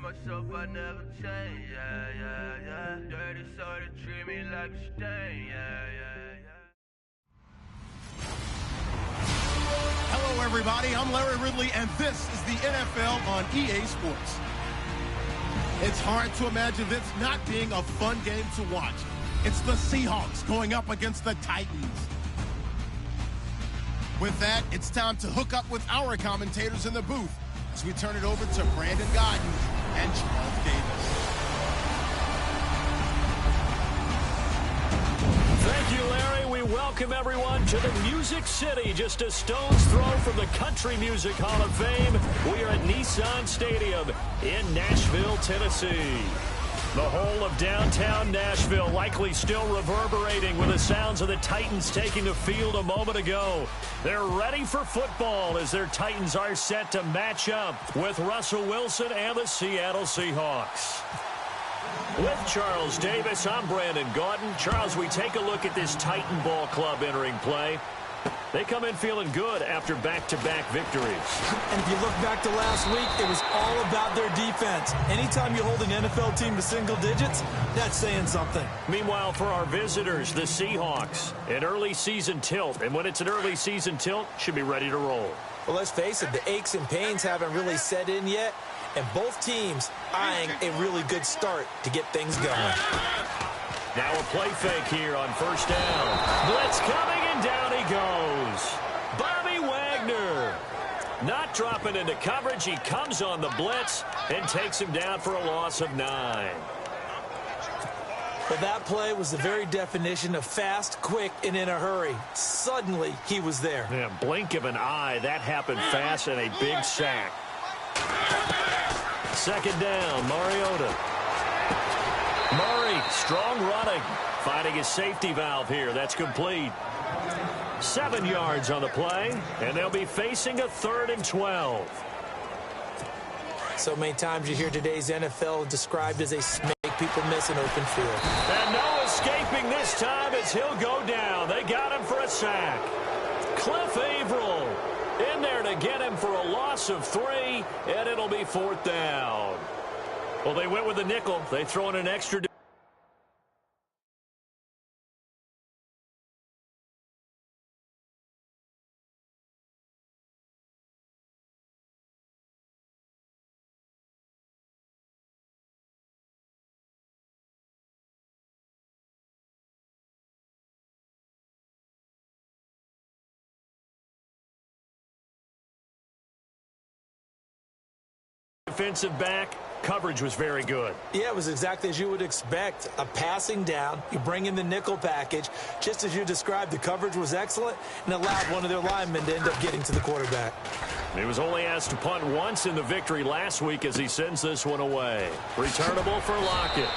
myself, I never change, yeah. Dirty soul, they treat me like a stain, yeah. Hello, everybody. I'm Larry Ridley, and this is the NFL on EA Sports. It's hard to imagine this not being a fun game to watch. It's the Seahawks going up against the Titans. With that, it's time to hook up with our commentators in the booth as we turn it over to Brandon Godden and Charles Davis. Thank you, Larry. We welcome everyone to the Music City, just a stone's throw from the Country Music Hall of Fame. We are at Nissan Stadium in Nashville, Tennessee. The whole of downtown Nashville likely still reverberating with the sounds of the Titans taking the field a moment ago. They're ready for football as their Titans are set to match up with Russell Wilson and the Seattle Seahawks. With Charles Davis, I'm Brandon Gaudin. Charles, we take a look at this Titan Ball Club entering play. They come in feeling good after back-to-back victories. And if you look back to last week, it was all about their defense. Anytime you hold an NFL team to single digits, that's saying something. Meanwhile, for our visitors, the Seahawks, an early season tilt. And when it's an early season tilt, should be ready to roll. Well, let's face it, the aches and pains haven't really set in yet. And both teams eyeing a really good start to get things going. Now a play fake here on first down. Blitz coming, and down he goes. Bobby Wagner. Not dropping into coverage. He comes on the blitz and takes him down for a loss of 9. Well, that play was the very definition of fast, quick, and in a hurry. Suddenly, he was there. Yeah, blink of an eye. That happened fast and a big sack. Second down, Mariota. Murray, strong running, finding his safety valve here. That's complete. 7 yards on the play, and they'll be facing a 3rd and 12. So many times you hear today's NFL described as a make people miss an open field. And no escaping this time as he'll go down. They got him for a sack. Cliff Averill in there to get him for a loss of 3, and it'll be 4th down. Well, they went with the nickel. They throw in an extra. Defensive back. Coverage was very good. Yeah, it was exactly as you would expect. A passing down, you bring in the nickel package. Just as you described, the coverage was excellent and allowed one of their linemen to end up getting to the quarterback. He was only asked to punt once in the victory last week as he sends this one away. Returnable for Lockett.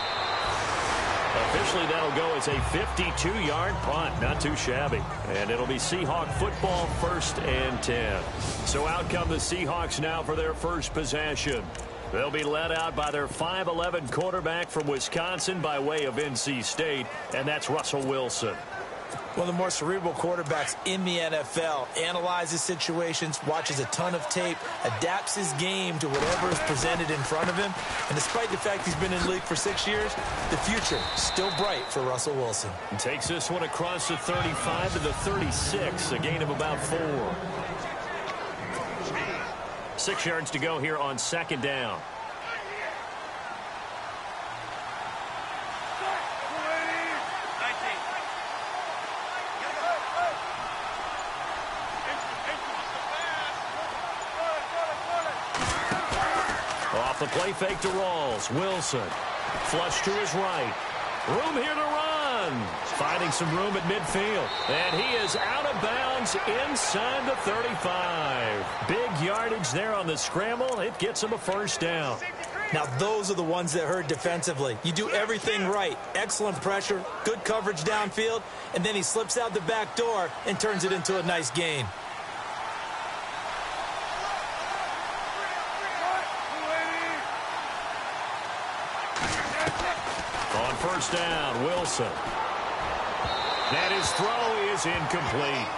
Officially, that'll go as a 52-yard punt. Not too shabby. And it'll be Seahawk football, 1st and 10. So out come the Seahawks now for their first possession. They'll be led out by their 5'11 quarterback from Wisconsin by way of NC State, and that's Russell Wilson. One of the more cerebral quarterbacks in the NFL. Analyzes situations, watches a ton of tape, adapts his game to whatever is presented in front of him. And despite the fact he's been in the league for 6 years, the future still bright for Russell Wilson. He takes this one across the 35 to the 36, a gain of about 4. 6 yards to go here on 2nd down. Off the play fake to Rawls. Wilson. Flush to his right. Room here to run. Finding some room at midfield. And he is out of bounds inside the 35. Big yardage there on the scramble. It gets him a 1st down. Now, those are the ones that hurt defensively. You do everything right. Excellent pressure, good coverage downfield, and then he slips out the back door and turns it into a nice gain. On 1st down, Wilson. And his throw is incomplete.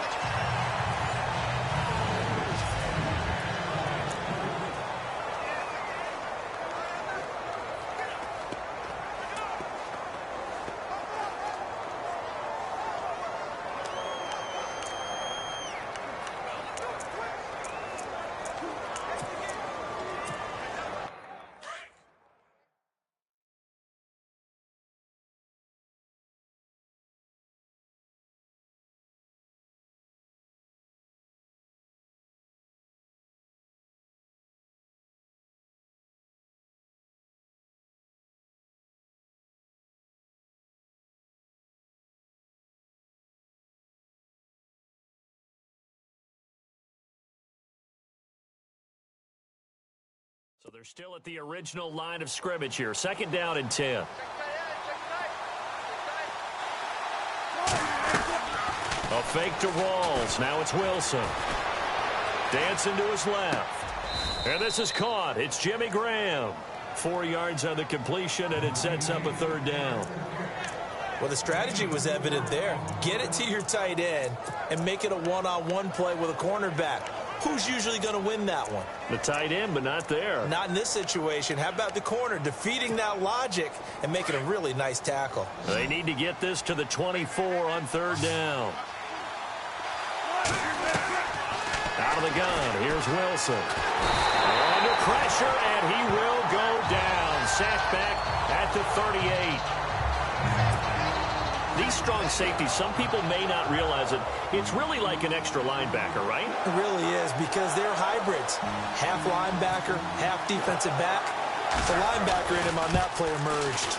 So they're still at the original line of scrimmage here. 2nd down and 10. A fake to Rawls. Now it's Wilson. Dancing to his left. And this is caught. It's Jimmy Graham. 4 yards on the completion, and it sets up a 3rd down. Well, the strategy was evident there. Get it to your tight end and make it a one-on-one play with a cornerback. Who's usually going to win that one? The tight end, but not there. Not in this situation. How about the corner defeating that logic and making a really nice tackle? They need to get this to the 24 on 3rd down. Out of the gun, here's Wilson. Under pressure, and he will go down. Sacked back at the 38. These strong safeties, some people may not realize it. It's really like an extra linebacker, right? It really is, because they're hybrids. Half linebacker, half defensive back. The linebacker in him on that play emerged.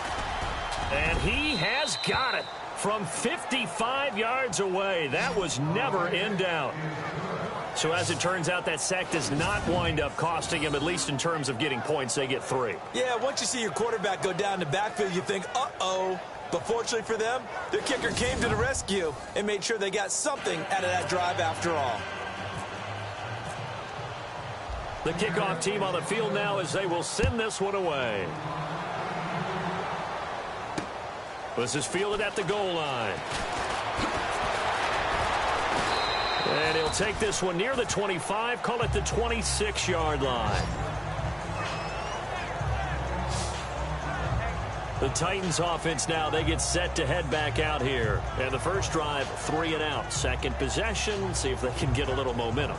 And he has got it from 55 yards away. That was never in doubt. So as it turns out, that sack does not wind up costing him, at least in terms of getting points. They get 3. Yeah, once you see your quarterback go down the backfield, you think, uh-oh. But fortunately for them, their kicker came to the rescue and made sure they got something out of that drive after all. The kickoff team on the field now as they will send this one away. This is fielded at the goal line. And he'll take this one near the 25, call it the 26-yard line. The Titans offense now, they get set to head back out here. And the first drive, 3 and out. Second possession, see if they can get a little momentum.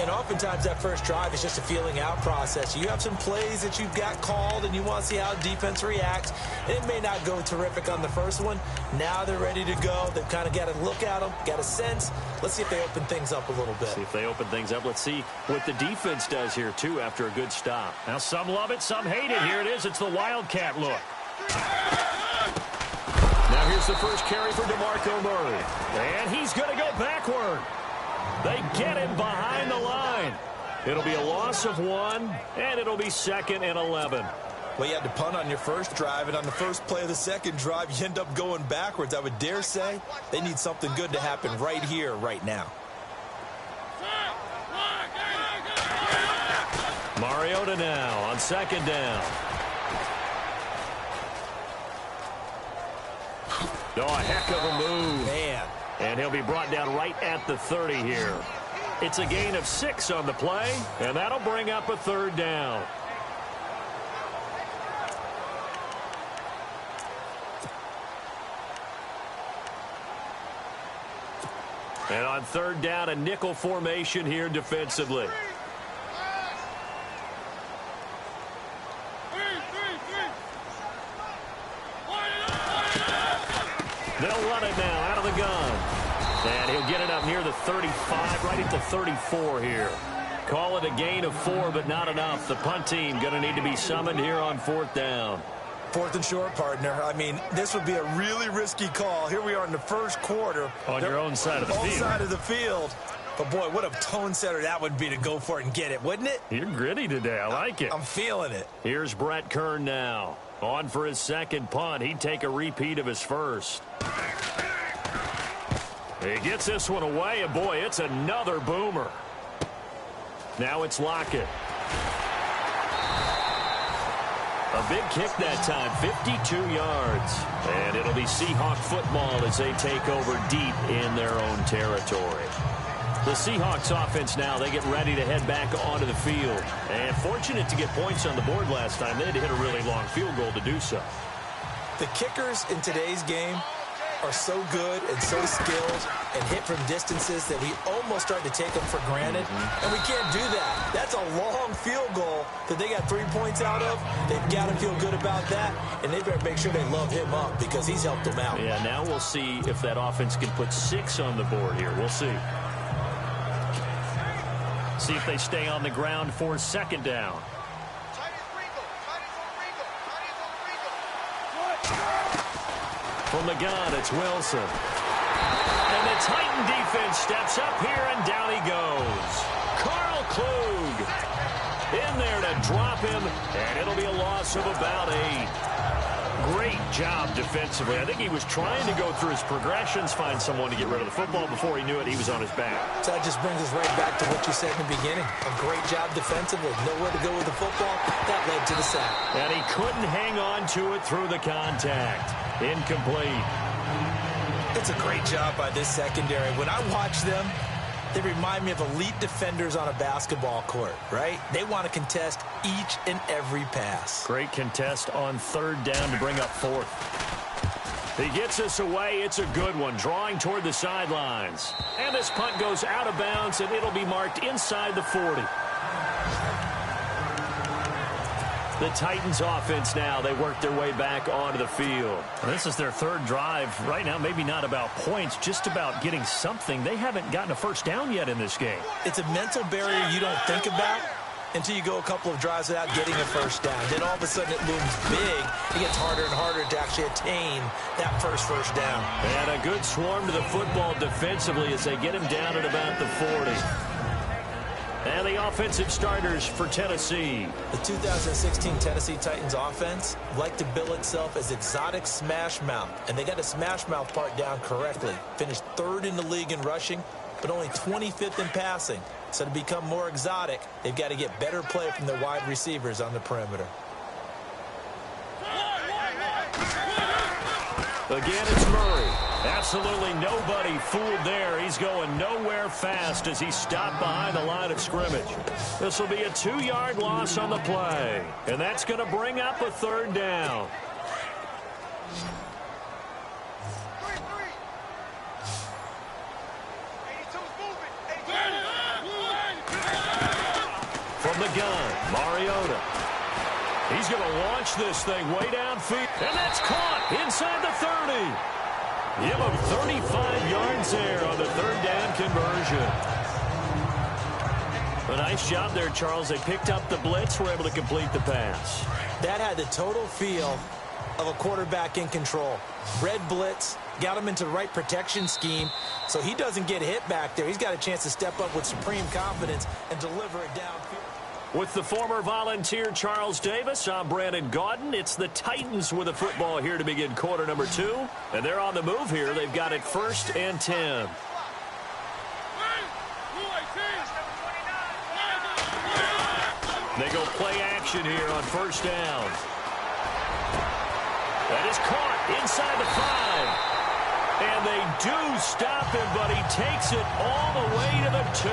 And oftentimes that first drive is just a feeling out process. You have some plays that you've got called and you want to see how defense reacts. It may not go terrific on the first one. Now they're ready to go. They've kind of got to look at them, got a sense. Let's see if they open things up a little bit. See if they open things up. Let's see what the defense does here, too, after a good stop. Now some love it, some hate it. Here it is. It's the Wildcat look. Now here's the first carry for DeMarco Murray. And he's going to go backward. They get him behind the line. It'll be a loss of 1, and it'll be 2nd and 11. Well, you had to punt on your first drive, and on the first play of the second drive, you end up going backwards. I would dare say they need something good to happen right here, right now. Mariota now on 2nd down. Oh, a heck of a move. Man. And he'll be brought down right at the 30 here. It's a gain of 6 on the play, and that'll bring up a 3rd down. And on 3rd down, a nickel formation here defensively. They'll run it now out of the gun. And he'll get it up near the 35, right at the 34 here. Call it a gain of 4, but not enough. The punt team going to need to be summoned here on 4th down. 4th and short, partner. I mean, this would be a really risky call. Here we are in the first quarter. On your own side of the field. Own side of the field. But, boy, what a tone setter that would be to go for it and get it, wouldn't it? You're gritty today. I like it. I'm feeling it. Here's Brett Kern now. On for his second punt. He'd take a repeat of his first. He gets this one away, and, boy, it's another boomer. Now it's Lockett. A big kick that time, 52 yards. And it'll be Seahawk football as they take over deep in their own territory. The Seahawks offense now, they get ready to head back onto the field. And fortunate to get points on the board last time. They had to hit a really long field goal to do so. The kickers in today's game are so good and so skilled and hit from distances that we almost start to take them for granted. And we can't do that. That's a long field goal that they got 3 points out of. They've got to feel good about that, and they better make sure they love him up because he's helped them out. Yeah, now we'll see if that offense can put 6 on the board here. We'll see. See if they stay on the ground for 2nd down. From the gun, it's Wilson. And the Titan defense steps up here, and down he goes. Carl Klug. in there to drop him, and it'll be a loss of about 8. Great job defensively. I think he was trying to go through his progressions, find someone to get rid of the football. Before he knew it, he was on his back. So that just brings us right back to what you said in the beginning. A great job defensively. Nowhere to go with the football. That led to the sack. And he couldn't hang on to it through the contact. Incomplete. It's a great job by this secondary. When I watch them, they remind me of elite defenders on a basketball court, right? They want to contest each and every pass. Great contest on 3rd down to bring up 4th. He gets us away. It's a good one, drawing toward the sidelines. And this punt goes out of bounds, and it'll be marked inside the 40. The Titans offense now, they work their way back onto the field. This is their 3rd drive. Right now, maybe not about points, just about getting something. They haven't gotten a first down yet in this game. It's a mental barrier you don't think about until you go a couple of drives without getting a first down. Then all of a sudden it looms big. It gets harder and harder to actually attain that first down. And a good swarm to the football defensively as they get him down at about the 40. And the offensive starters for Tennessee. The 2016 Tennessee Titans offense liked to bill itself as exotic smash mouth, and they got the smash mouth part down correctly. Finished 3rd in the league in rushing, but only 25th in passing. So to become more exotic, they've got to get better play from their wide receivers on the perimeter. Again, it's Murray. Absolutely nobody fooled there. He's going nowhere fast as he's stopped behind the line of scrimmage. This will be a 2-yard loss on the play, and that's going to bring up a 3rd down. From the gun, Mariota. He's going to launch this thing way downfield, and that's caught inside the 30. Give him 35 yards there on the 3rd down conversion. A nice job there, Charles. They picked up the blitz, were able to complete the pass. That had the total feel of a quarterback in control. Red blitz, got him into the right protection scheme, so he doesn't get hit back there. He's got a chance to step up with supreme confidence and deliver it downfield. With the former Volunteer Charles Davis, I'm Brandon Gaudin. It's the Titans with the football here to begin quarter number 2. And they're on the move here. They've got it 1st and 10. They go play action here on 1st down. That is caught inside the 5. And they do stop him, but he takes it all the way to the 2.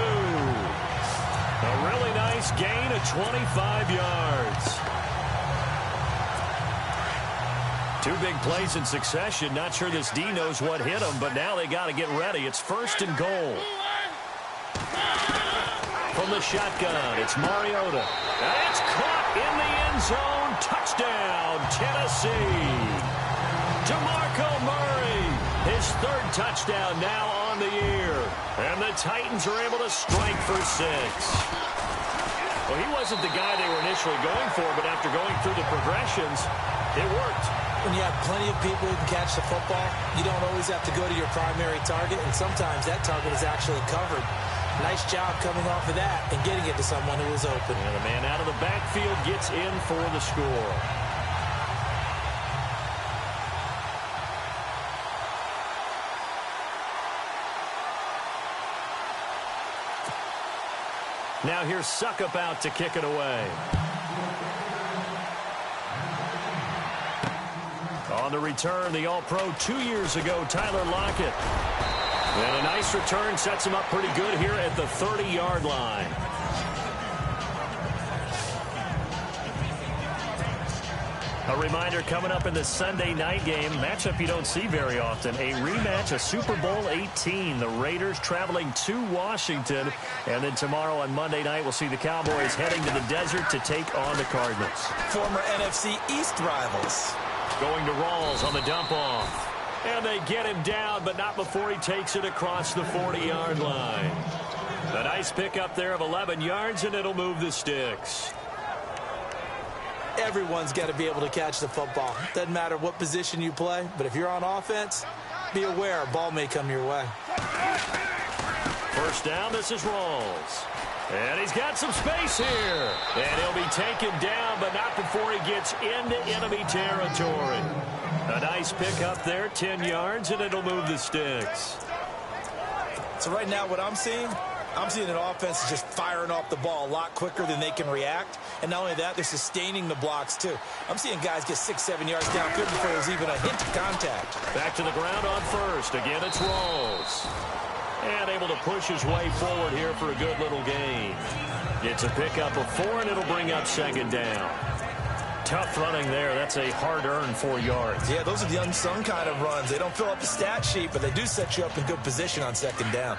A really nice gain of 25 yards. 2 big plays in succession. Not sure this D knows what hit him, but now they got to get ready. It's 1st and goal. From the shotgun, it's Mariota. And it's caught in the end zone. Touchdown, Tennessee. DeMarco Murray, his 3rd touchdown now on the year. And the Titans are able to strike for 6. Well, he wasn't the guy they were initially going for, but after going through the progressions, it worked. When you have plenty of people who can catch the football, you don't always have to go to your primary target, and sometimes that target is actually covered. Nice job coming off of that and getting it to someone who was open. And the man out of the backfield gets in for the score. Now here's Suckup out to kick it away. On the return, the All-Pro 2 years ago, Tyler Lockett. And a nice return sets him up pretty good here at the 30-yard line. A reminder coming up in the Sunday night game, matchup you don't see very often, a rematch of Super Bowl 18. The Raiders traveling to Washington. And then tomorrow on Monday night, we'll see the Cowboys heading to the desert to take on the Cardinals. Former NFC East rivals. Going to Rawls on the dump-off. And they get him down, but not before he takes it across the 40-yard line. A nice pickup there of 11 yards, and it'll move the sticks. Everyone's got to be able to catch the football. Doesn't matter what position you play, but if you're on offense, be aware a ball may come your way. 1st down, this is Rawls. And he's got some space here. And he'll be taken down, but not before he gets into enemy territory. A nice pickup there, 10 yards, and it'll move the sticks. So right now what I'm seeing an offense just firing off the ball a lot quicker than they can react. And not only that, they're sustaining the blocks, too. I'm seeing guys get 6-7 yards downfield before there's even a hint of contact. Back to the ground on first. Again, it's Rawls. And able to push his way forward here for a good little gain. It's a pickup of 4, and it'll bring up second down. Tough running there. That's a hard-earned 4 yards. Yeah, those are the unsung kind of runs. They don't fill up the stat sheet, but they do set you up in good position on second down.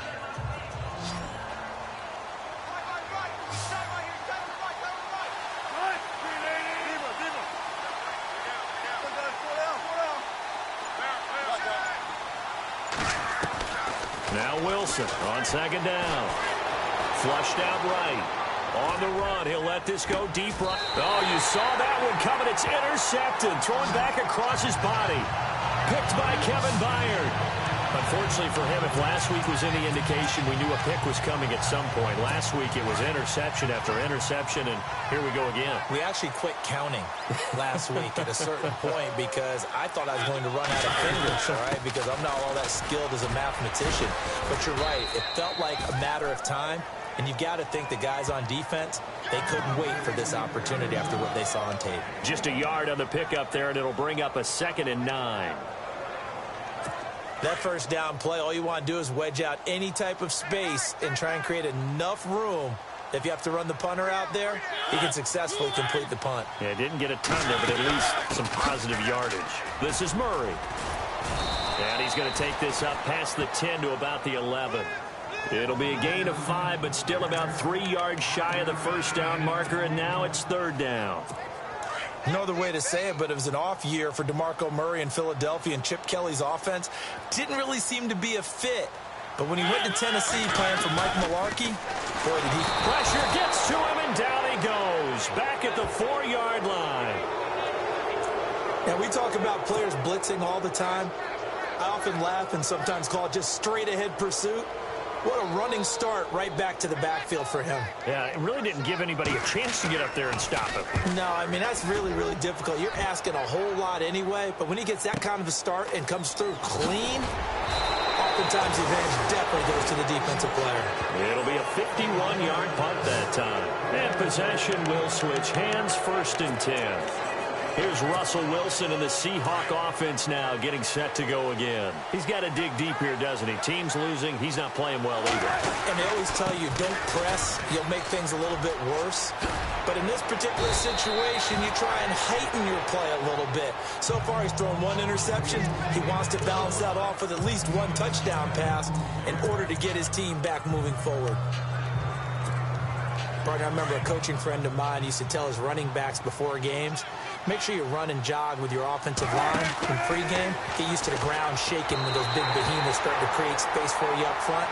Now Wilson on second down. Flushed out right. On the run, he'll let this go deep right. Oh, you saw that one coming. It's intercepted. Thrown back across his body. Picked by Kevin Byard. Unfortunately for him, if last week was any indication, we knew a pick was coming at some point. Last week it was interception after interception, and here we go again. We actually quit counting last week at a certain point because I thought I was going to run out of fingers, all right, because I'm not all that skilled as a mathematician. But you're right. It felt like a matter of time. And you've got to think the guys on defense, they couldn't wait for this opportunity after what they saw on tape. Just a yard on the pickup there, and it'll bring up a 2nd and 9. That first down play, all you want to do is wedge out any type of space and try and create enough room. If you have to run the punter out there, he can successfully complete the punt. Yeah, didn't get a ton there, but at least some positive yardage. This is Murray. And he's going to take this up past the 10 to about the 11. It'll be a gain of 5, but still about 3 yards shy of the first down marker, and now it's 3rd down. No other way to say it, but it was an off year for DeMarco Murray in Philadelphia, and Chip Kelly's offense didn't really seem to be a fit. But when he went to Tennessee playing for Mike Mularkey, boy, did he... Pressure gets to him, and down he goes. Back at the 4-yard line. Now, we talk about players blitzing all the time. I often laugh and sometimes call it just straight-ahead pursuit. What a running start right back to the backfield for him. Yeah, it really didn't give anybody a chance to get up there and stop him. No, I mean, that's really, really difficult. You're asking a whole lot anyway, but when he gets that kind of a start and comes through clean, oftentimes the advantage definitely goes to the defensive player. It'll be a 51-yard punt that time. And possession will switch hands, 1st and 10. Here's Russell Wilson in the Seahawk offense now, getting set to go again. He's got to dig deep here, doesn't he? Team's losing. He's not playing well either. And they always tell you, don't press. You'll make things a little bit worse. But in this particular situation, you try and heighten your play a little bit. So far, he's thrown 1 interception. He wants to balance that off with at least 1 touchdown pass in order to get his team back moving forward. Partner, I remember a coaching friend of mine used to tell his running backs before games, make sure you run and jog with your offensive line in pregame. Get used to the ground shaking when those big behemoths start to create space for you up front.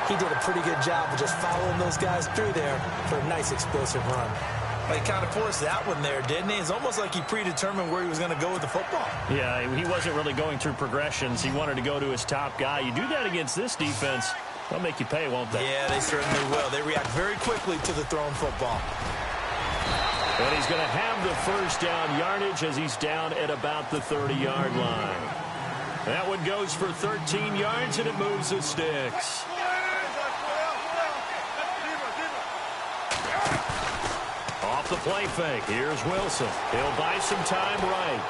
He did a pretty good job of just following those guys through there for a nice explosive run. Well, he kind of forced that one there, didn't he? It's almost like he predetermined where he was going to go with the football. Yeah, he wasn't really going through progressions. He wanted to go to his top guy. You do that against this defense, they'll make you pay, won't they? Yeah, they certainly will. They react very quickly to the thrown football. And he's going to have the first down yardage as he's down at about the 30-yard line. That one goes for 13 yards, and it moves the sticks. Off the play fake, here's Wilson. He'll buy some time right.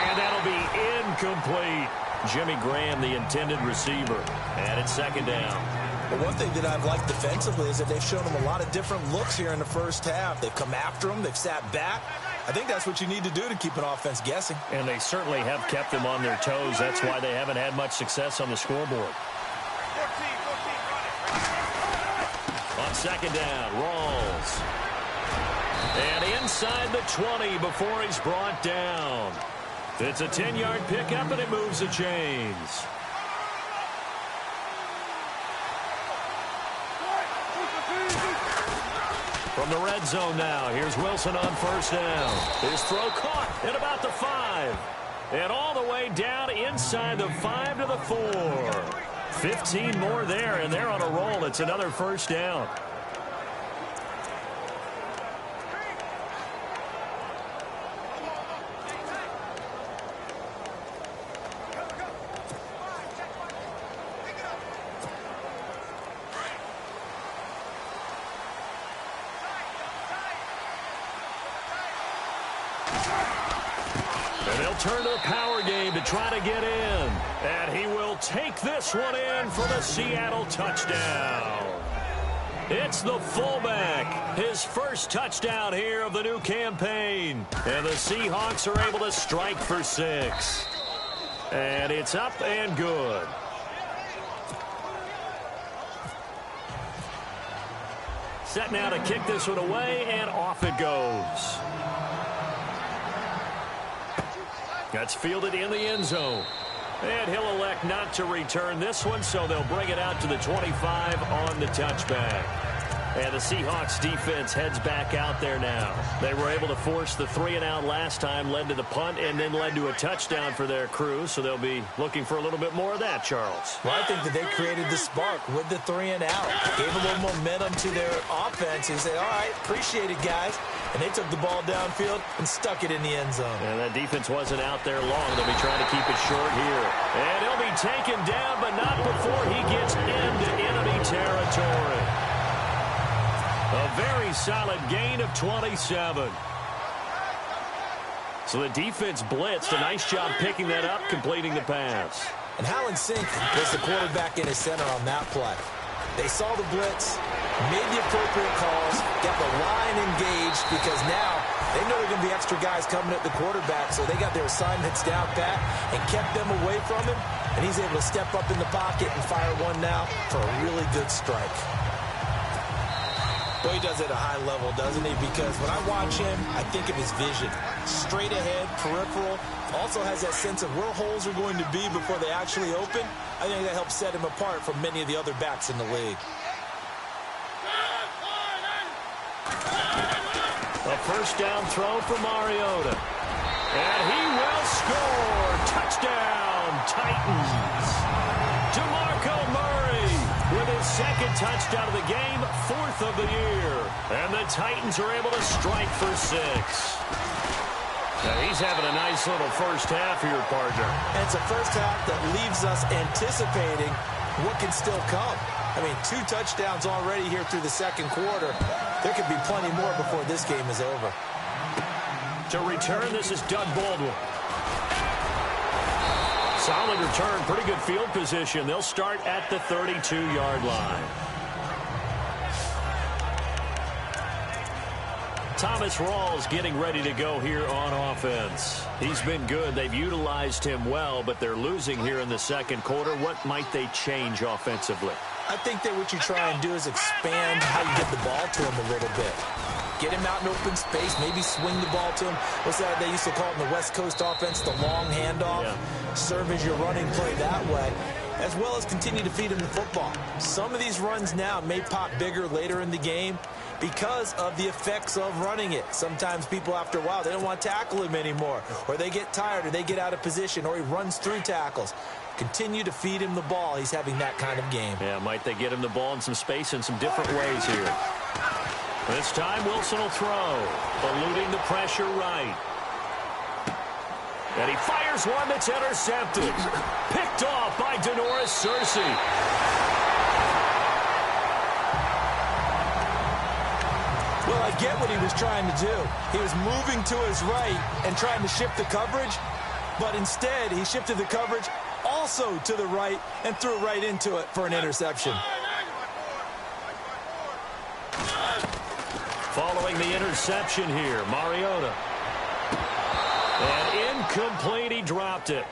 And that'll be incomplete. Jimmy Graham, the intended receiver. And it's 2nd down. But one thing that I've liked defensively is that they've shown him a lot of different looks here in the first half. They've come after him. They've sat back. I think that's what you need to do to keep an offense guessing. And they certainly have kept them on their toes. That's why they haven't had much success on the scoreboard. On 2nd down, Rawls. And inside the 20 before he's brought down. It's a 10-yard pickup, and it moves the chains. From the red zone now, here's Wilson on 1st down. His throw caught at about the 5. And all the way down inside the 5 to the 4. 15 more there, and they're on a roll. It's another first down. And they'll turn to a power game to try to get in. And he will take this one in for the Seattle touchdown. It's the fullback. His first touchdown here of the new campaign. And the Seahawks are able to strike for 6. And it's up and good. Set now to kick this one away, and off it goes. That's fielded in the end zone. And he'll elect not to return this one, so they'll bring it out to the 25 on the touchback. And the Seahawks defense heads back out there now. They were able to force the 3-and-out last time, led to the punt, and then led to a touchdown for their crew, so they'll be looking for a little bit more of that, Charles. Well, I think that they created the spark with the 3-and-out. Gave a little momentum to their offense. They said, all right, appreciate it, guys. And they took the ball downfield and stuck it in the end zone. And that defense wasn't out there long. They'll be trying to keep it short here. And he'll be taken down, but not before he gets into enemy territory. A very solid gain of 27. So the defense blitzed. A nice job picking that up, completing the pass. And Howland Sink was the quarterback in his center on that play. They saw the blitz, made the appropriate calls, got the line engaged, because now they know there are going to be extra guys coming at the quarterback, so they got their assignments down pat and kept them away from him, and he's able to step up in the pocket and fire one now for a really good strike. Boy, he does it at a high level, doesn't he? Because when I watch him, I think of his vision. Straight ahead, peripheral. Also has that sense of where holes are going to be before they actually open. I think that helps set him apart from many of the other backs in the league. A first down throw for Mariota. And he will score. Touchdown, Titans. DeMarco Murray with his second touchdown of the game, 4th of the year. And the Titans are able to strike for 6. Now he's having a nice little first half here, partner. And it's a first half that leaves us anticipating what can still come. I mean, 2 touchdowns already here through the second quarter. There could be plenty more before this game is over. To return, this is Doug Baldwin. Solid return, pretty good field position. They'll start at the 32-yard line. Thomas Rawls getting ready to go here on offense. He's been good. They've utilized him well, but they're losing here in the second quarter. What might they change offensively? I think that what you try and do is expand how you get the ball to him a little bit. Get him out in open space, maybe swing the ball to him. What's that they used to call it in the West Coast offense, the long handoff? Yeah. Serve as your running play that way, as well as continue to feed him the football. Some of these runs now may pop bigger later in the game because of the effects of running it. Sometimes people, after a while, they don't want to tackle him anymore, or they get tired, or they get out of position, or he runs through tackles. Continue to feed him the ball. He's having that kind of game. Yeah, might they get him the ball in some space in some different ways here. This time, Wilson will throw, eluding the pressure right. And he fires one that's intercepted. Picked off by Denoris Searcy. Well, I get what he was trying to do. He was moving to his right and trying to shift the coverage, but instead he shifted the coverage also to the right and threw right into it for an interception. Following the interception here, Mariota. And incomplete, he dropped it.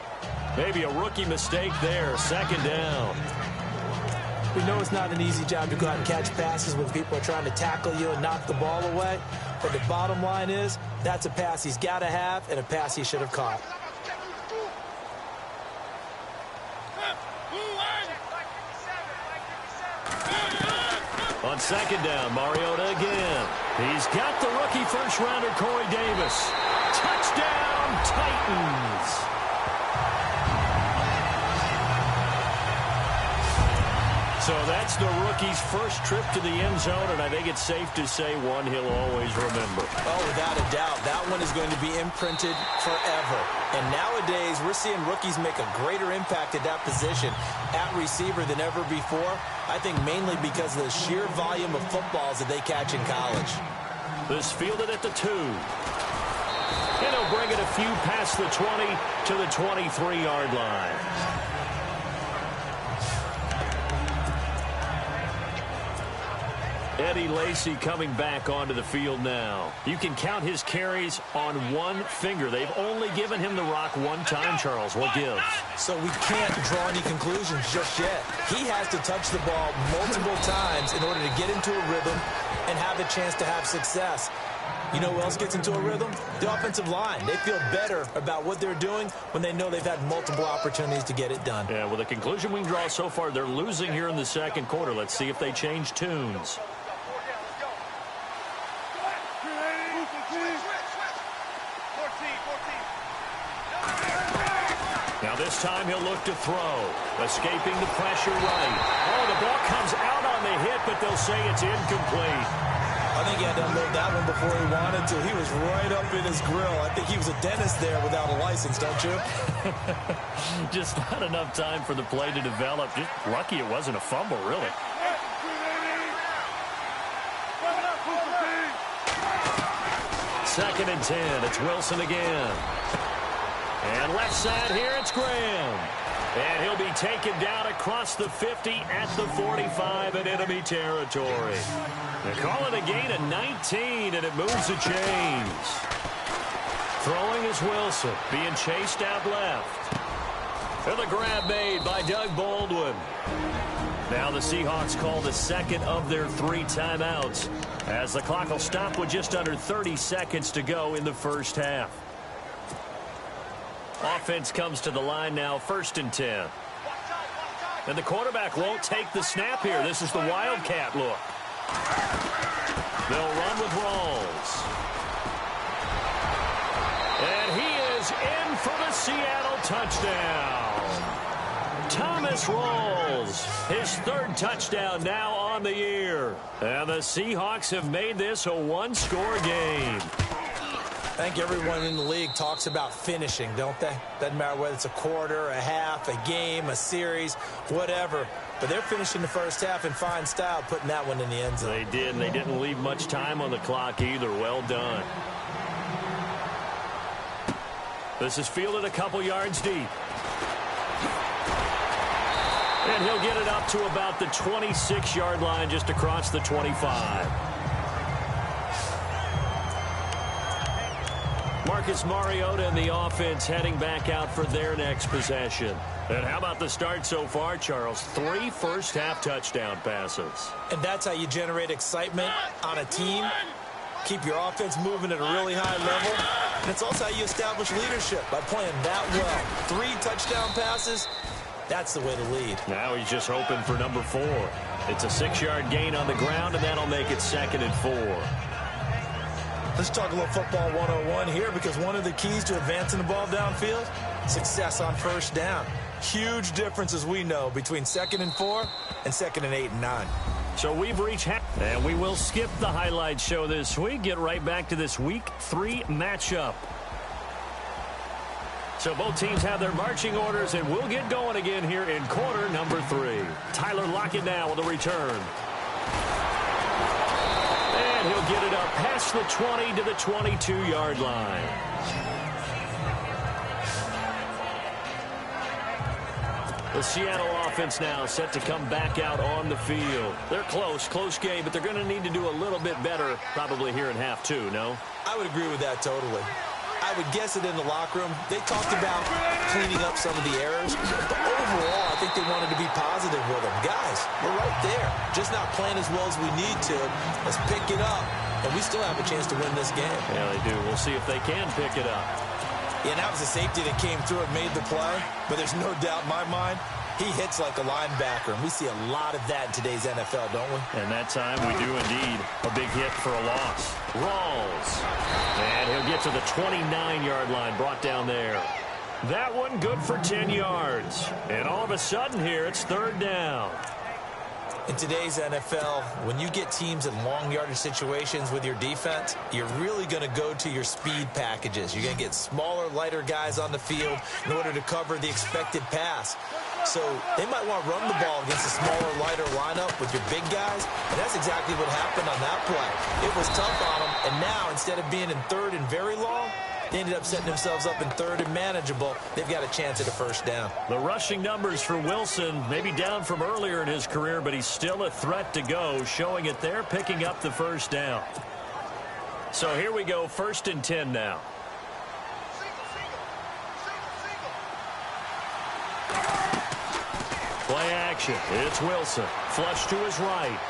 Maybe a rookie mistake there, second down. We know it's not an easy job to go out and catch passes when people are trying to tackle you and knock the ball away. But the bottom line is, that's a pass he's got to have and a pass he should have caught. On second down, Mariota again. He's got the rookie first-rounder, Corey Davis. Touchdown, Titans. So that's the rookie's first trip to the end zone, and I think it's safe to say one he'll always remember. Oh, without a doubt. That one is going to be imprinted forever. And nowadays, we're seeing rookies make a greater impact at that position at receiver than ever before. I think mainly because of the sheer volume of footballs that they catch in college. This fielded at the 2. And he'll bring it a few past the 20 to the 23-yard line. Eddie Lacy coming back onto the field now. You can count his carries on one finger. They've only given him the rock one time, Charles. What gives? So we can't draw any conclusions just yet. He has to touch the ball multiple times in order to get into a rhythm and have a chance to have success. You know who else gets into a rhythm? The offensive line. They feel better about what they're doing when they know they've had multiple opportunities to get it done. Yeah, well, the conclusion we can draw so far, they're losing here in the second quarter. Let's see if they change tunes. Now this time he'll look to throw. Escaping the pressure right. Oh, the ball comes out on the hit, but they'll say it's incomplete. I think he had to unload that one before he wanted to. He was right up in his grill. I think he was a dentist there without a license, don't you? Just not enough time for the play to develop. Just lucky it wasn't a fumble, really. Second and 10. It's Wilson again. And left side here, it's Graham. And he'll be taken down across the 50 at the 45 in enemy territory. They call it a gain of 19, and it moves the chains. Throwing is Wilson, being chased out left. And the grab made by Doug Baldwin. Now the Seahawks call the second of their 3 timeouts, as the clock will stop with just under 30 seconds to go in the first half. Offense comes to the line now, 1st and 10. And the quarterback won't take the snap here. This is the Wildcat look. They'll run with Rawls. And he is in for the Seattle touchdown. Thomas Rawls, his 3rd touchdown now on the year. And the Seahawks have made this a one-score game. I think everyone in the league talks about finishing, don't they? Doesn't matter whether it's a quarter, a half, a game, a series, whatever. But they're finishing the first half in fine style, putting that one in the end zone. They did, and they didn't leave much time on the clock either. Well done. This is fielded a couple yards deep. And he'll get it up to about the 26-yard line, just across the 25. Marcus Mariota and the offense heading back out for their next possession. And how about the start so far, Charles? 3 first-half touchdown passes. And that's how you generate excitement on a team. Keep your offense moving at a really high level. And it's also how you establish leadership, by playing that well. 3 touchdown passes, that's the way to lead. Now he's just hoping for number 4. It's a 6-yard gain on the ground, and that'll make it 2nd and 4. Let's talk a little football 101 here, because one of the keys to advancing the ball downfield, success on first down. Huge difference, as we know, between 2nd and 4 and 2nd and 8 and 9. So we've reached half, and we will skip the highlight show this week. Get right back to this Week 3 matchup. So both teams have their marching orders, and we'll get going again here in quarter number 3. Tyler Lockett now with a return. And he'll get it up past the 20 to the 22-yard line. The Seattle offense now set to come back out on the field. They're close game, but they're going to need to do a little bit better probably here in half 2, no? I would agree with that totally. I would guess it in the locker room. They talked about cleaning up some of the errors, but overall, I think they wanted to be positive with them. Guys, we're right there. Just not playing as well as we need to. Let's pick it up, and we still have a chance to win this game. Yeah, they do. We'll see if they can pick it up. Yeah, and that was a safety that came through and made the play, but there's no doubt in my mind, he hits like a linebacker, and we see a lot of that in today's NFL, don't we? And that time we do indeed. A big hit for a loss. Rawls. And he'll get to the 29-yard line, brought down there. That one good for 10 yards. And all of a sudden here, it's 3rd down. In today's NFL, when you get teams in long yardage situations with your defense, you're really going to go to your speed packages. You're going to get smaller, lighter guys on the field in order to cover the expected pass. So they might want to run the ball against a smaller, lighter lineup with your big guys, and that's exactly what happened on that play. It was tough on them, and now instead of being in third and very long, they ended up setting themselves up in third and manageable. They've got a chance at a first down. The rushing numbers for Wilson may be down from earlier in his career, but he's still a threat to go, showing it there, picking up the first down. So here we go, 1st and 10 now. Play action. It's Wilson. Flush to his right.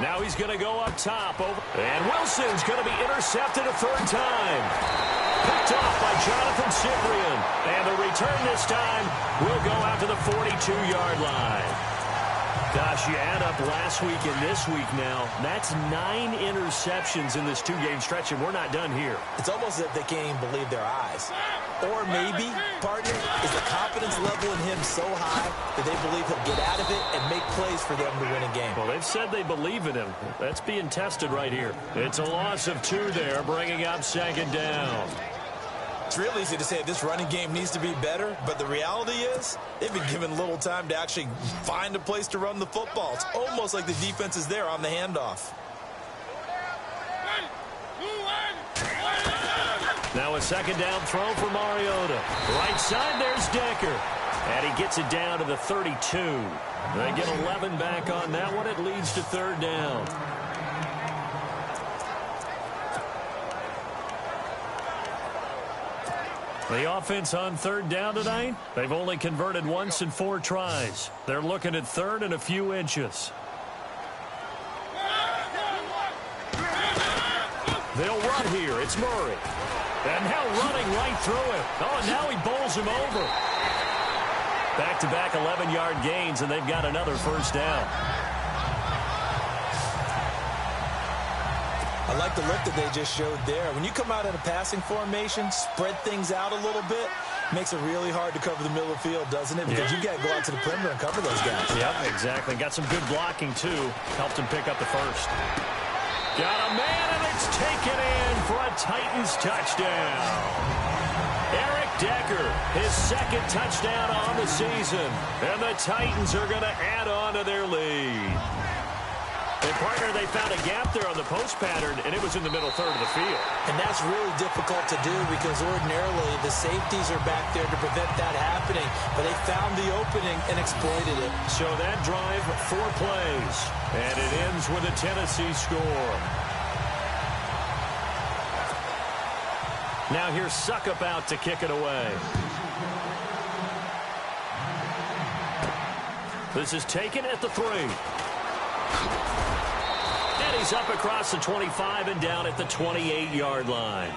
Now he's going to go up top. And Wilson's going to be intercepted a third time. Picked off by Jonathan Cyprian. And the return this time will go out to the 42-yard line. Gosh, you add up last week and this week now. That's 9 interceptions in this 2-game stretch, and we're not done here. It's almost as if they can't even believe their eyes. Or maybe, partner, is the confidence level in him so high that they believe he'll get out of it and make plays for them to win a game. Well, they've said they believe in him. That's being tested right here. It's a loss of 2 there, bringing up 2nd down. It's real easy to say this running game needs to be better, but the reality is they've been given little time to actually find a place to run the football. It's almost like the defense is there on the handoff. Now a 2nd down throw for Mariota. Right side, there's Decker. And he gets it down to the 32. They get 11 back on that one. It leads to 3rd down. The offense on 3rd down tonight, they've only converted once in 4 tries. They're looking at 3rd and a few inches. They'll run here. It's Murray. And now running right through him. Oh, and now he bowls him over. Back-to-back 11-yard gains, and they've got another 1st down. I like the look that they just showed there. When you come out in a passing formation, spread things out a little bit, makes it really hard to cover the middle of the field, doesn't it? Because you got to go out to the perimeter and cover those guys. Yep, exactly. Got some good blocking, too. Helped him pick up the 1st. Got a man, and it's taken in for a Titans touchdown. Eric Decker, his 2nd touchdown on the season. And the Titans are going to add on to their lead. And, partner, they found a gap there on the post pattern, and it was in the middle 3rd of the field. And that's really difficult to do because ordinarily the safeties are back there to prevent that happening. But they found the opening and exploited it. So that drive, 4 plays. And it ends with a Tennessee score. Now here's Suckup out to kick it away. This is taken at the 3. And he's up across the 25 and down at the 28-yard line.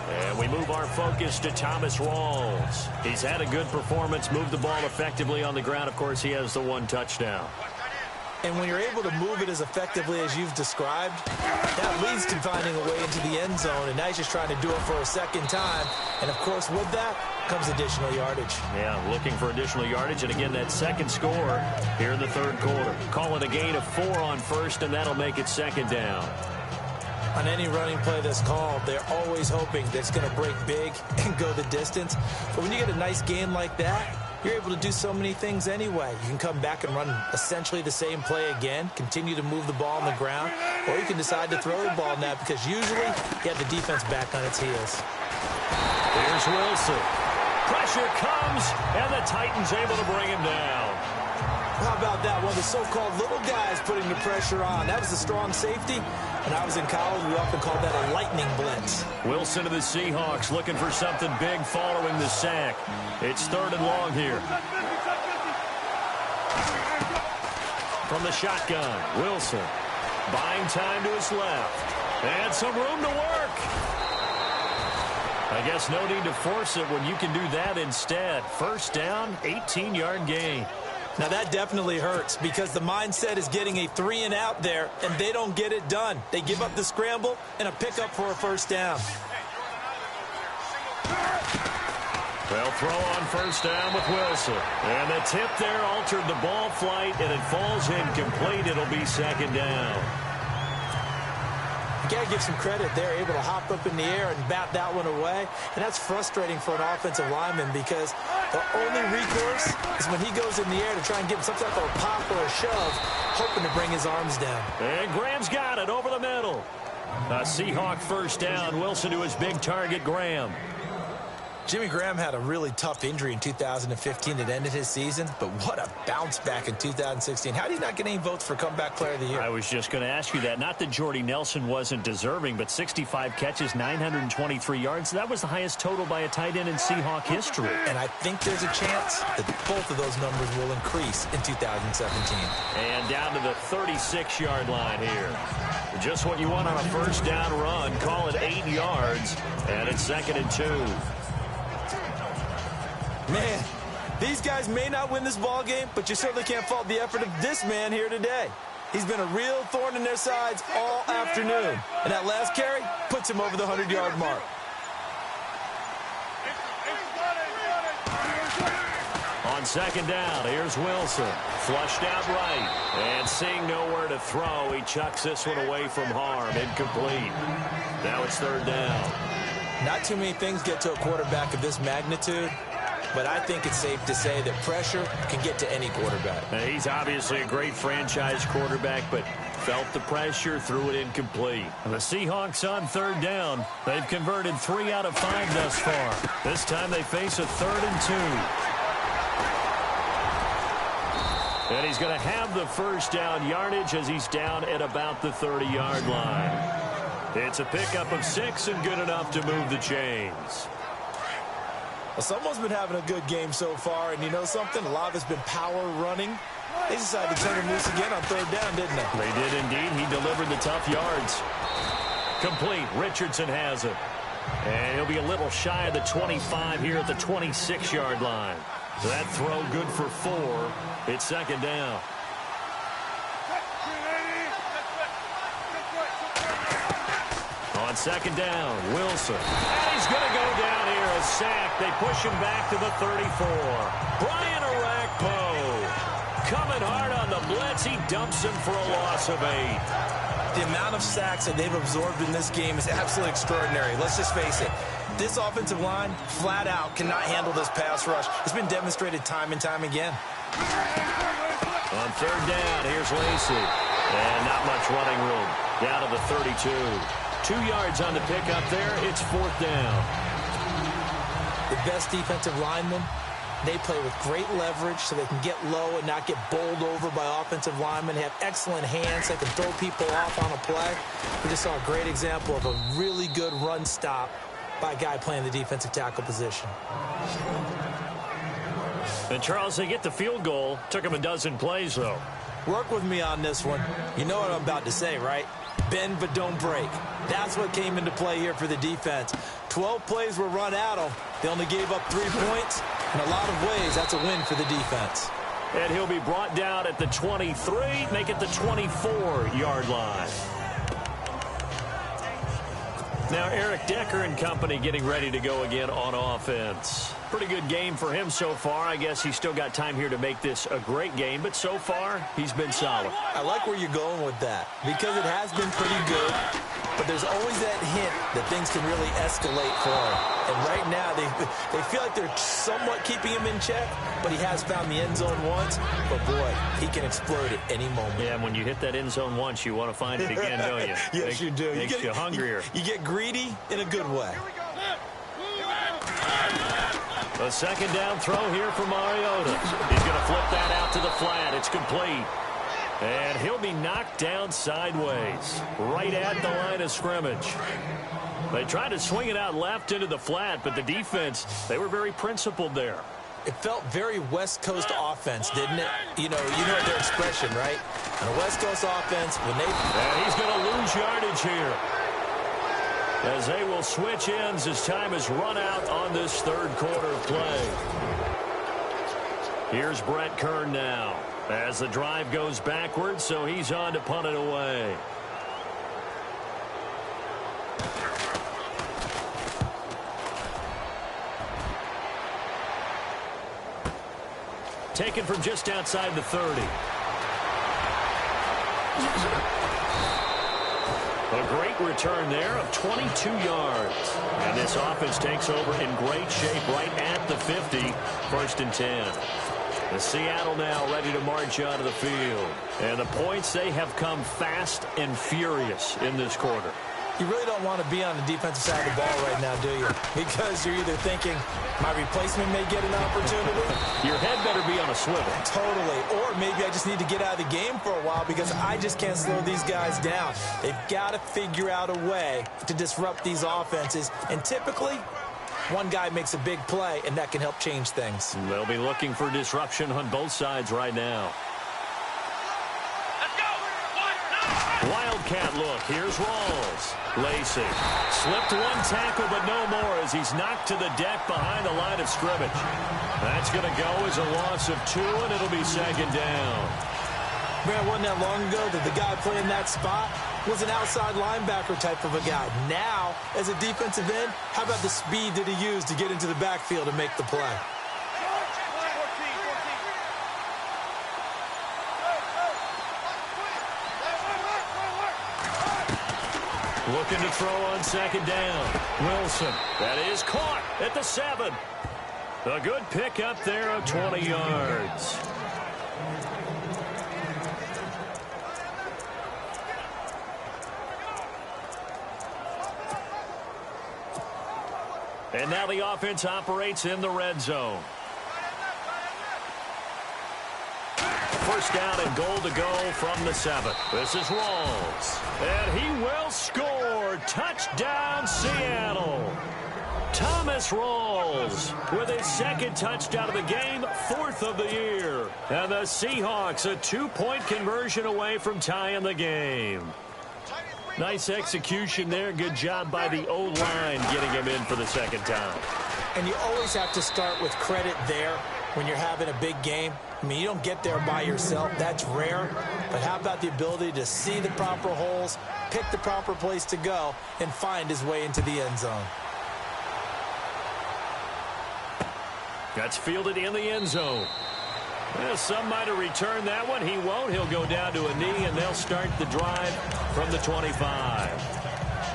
And we move our focus to Thomas Rawls. He's had a good performance, moved the ball effectively on the ground. Of course, he has the 1 touchdown. And when you're able to move it as effectively as you've described, that leads to finding a way into the end zone. And now he's just trying to do it for a 2nd time. And, of course, with that comes additional yardage. Yeah, looking for additional yardage. And, again, that 2nd score here in the 3rd quarter. Call it a gain of 4 on 1st, and that'll make it 2nd down. On any running play that's called, they're always hoping that it's going to break big and go the distance. But when you get a nice gain like that, you're able to do so many things anyway. You can come back and run essentially the same play again, continue to move the ball on the ground, or you can decide to throw the ball now because usually you have the defense back on its heels. Here's Wilson. Pressure comes, and the Titans able to bring him down. How about that? One of the so-called little guys putting the pressure on. That was a strong safety. When I was in college, we often called that a lightning blitz. Wilson to the Seahawks looking for something big following the sack. It's 3rd and long here. From the shotgun, Wilson buying time to his left. And some room to work. I guess no need to force it when you can do that instead. 1st down, 18-yard gain. Now, that definitely hurts because the mindset is getting a 3-and-out there, and they don't get it done. They give up the scramble and a pickup for a 1st down. They'll throw on first down with Wilson. And the tip there altered the ball flight, and it falls incomplete. It'll be second down. You got to give some credit. They're able to hop up in the air and bat that one away. And that's frustrating for an offensive lineman because the only recourse is when he goes in the air to try and give him some type of a pop or a shove, hoping to bring his arms down. And Graham's got it over the middle. A Seahawk first down. Wilson to his big target, Graham. Jimmy Graham had a really tough injury in 2015 that ended his season, but what a bounce back in 2016. How did he not get any votes for Comeback Player of the Year? I was just going to ask you that. Not that Jordy Nelson wasn't deserving, but 65 catches, 923 yards. That was the highest total by a tight end in Seahawk history. And I think there's a chance that both of those numbers will increase in 2017. And down to the 36-yard line here. Just what you want on a first down run. Call it 8 yards, and it's 2nd and 2. Man, these guys may not win this ball game, but you certainly can't fault the effort of this man here today. He's been a real thorn in their sides all afternoon. And that last carry puts him over the 100-yard mark. On second down, here's Wilson. Flushed out right. And seeing nowhere to throw, he chucks this one away from harm. Incomplete. Now it's 3rd down. Not too many things get to a quarterback of this magnitude, but I think it's safe to say that pressure can get to any quarterback. He's obviously a great franchise quarterback, but felt the pressure, threw it incomplete. And the Seahawks on 3rd down. They've converted 3 out of 5 thus far. This time they face a 3rd and 2. And he's going to have the first down yardage as he's down at about the 30-yard line. It's a pickup of 6 and good enough to move the chains. Well, someone's been having a good game so far, and you know something? A lot of it's been power running. They decided to turn him loose again on 3rd down, didn't they? They did indeed. He delivered the tough yards. Complete. Richardson has it. And he'll be a little shy of the 25 here at the 26-yard line. So that throw good for 4. It's 2nd down. On 2nd down, Wilson. And he's going to go down here, a sack. They push him back to the 34. Brian Orakpo coming hard on the blitz. He dumps him for a loss of 8. The amount of sacks that they've absorbed in this game is absolutely extraordinary. Let's just face it. This offensive line, flat out, cannot handle this pass rush. It's been demonstrated time and time again. On 3rd down, here's Lacey. And not much running room. Down to the 32. 2 yards on the pickup there. It's 4th down. The best defensive linemen, they play with great leverage so they can get low and not get bowled over by offensive linemen. They have excellent hands. They can throw people off on a play. We just saw a great example of a really good run stop by a guy playing the defensive tackle position. And, Charles, they get the field goal. Took him a dozen plays, though. Work with me on this one. You know what I'm about to say, right? Bend but don't break. That's what came into play here for the defense. 12 plays were run at them. They only gave up 3 points. In a lot of ways, that's a win for the defense. And he'll be brought down at the 23, make it the 24-yard line. Now Eric Decker and company getting ready to go again on offense. Pretty good game for him so far. I guess he's still got time here to make this a great game, but so far he's been solid. I like where you're going with that because it has been pretty good, but there's always that hint that things can really escalate for him. And right now they feel like they're somewhat keeping him in check, but he has found the end zone once. But boy, he can explode at any moment. Yeah, and when you hit that end zone once, you want to find it again, don't you? Yes, you do. Makes you hungrier. You get greedy in a good way. A 2nd down throw here for Mariota. He's going to flip that out to the flat. It's complete. And he'll be knocked down sideways, right at the line of scrimmage. They tried to swing it out left into the flat, but the defense, they were very principled there. It felt very West Coast offense, didn't it? You know their expression, right? On a West Coast offense, when they... And he's going to lose yardage here, as they will switch ends as time is run out on this 3rd quarter of play. Here's Brett Kern now as the drive goes backwards, so he's on to punt it away. taken from just outside the 30. A great return there of 22 yards. And this offense takes over in great shape right at the 50. 1st and 10. The Seattle now ready to march onto the field. And the points, they have come fast and furious in this quarter. You really don't want to be on the defensive side of the ball right now, do you? Because you're either thinking, my replacement may get an opportunity. Your head better be on a swivel. Totally. Or maybe I just need to get out of the game for a while because I just can't slow these guys down. They've got to figure out a way to disrupt these offenses. And typically, one guy makes a big play, and that can help change things. They'll be looking for disruption on both sides right now. Wildcat look. Here's Rawls. Lacey slipped one tackle, but no more as he's knocked to the deck behind the line of scrimmage. That's going to go as a loss of 2, and it'll be 2nd down. Man, it wasn't that long ago that the guy playing that spot was an outside linebacker type of a guy. Now, as a defensive end, how about the speed that he used to get into the backfield and make the play? Looking to throw on 2nd down. Wilson. That is caught at the 7. A good pick up there of 20 yards. And now the offense operates in the red zone. 1st down and goal to go from the 7. This is Rawls. And he will score. Touchdown, Seattle. Thomas Rawls with his 2nd touchdown of the game, 4th of the year. And the Seahawks a 2-point conversion away from tying the game. Nice execution there. Good job by the O-line getting him in for the 2nd time. And you always have to start with credit there when you're having a big game. I mean, you don't get there by yourself. That's rare. But how about the ability to see the proper holes, pick the proper place to go, and find his way into the end zone? That's fielded in the end zone. Well, some might have returned that one. He won't. He'll go down to a knee, and they'll start the drive from the 25.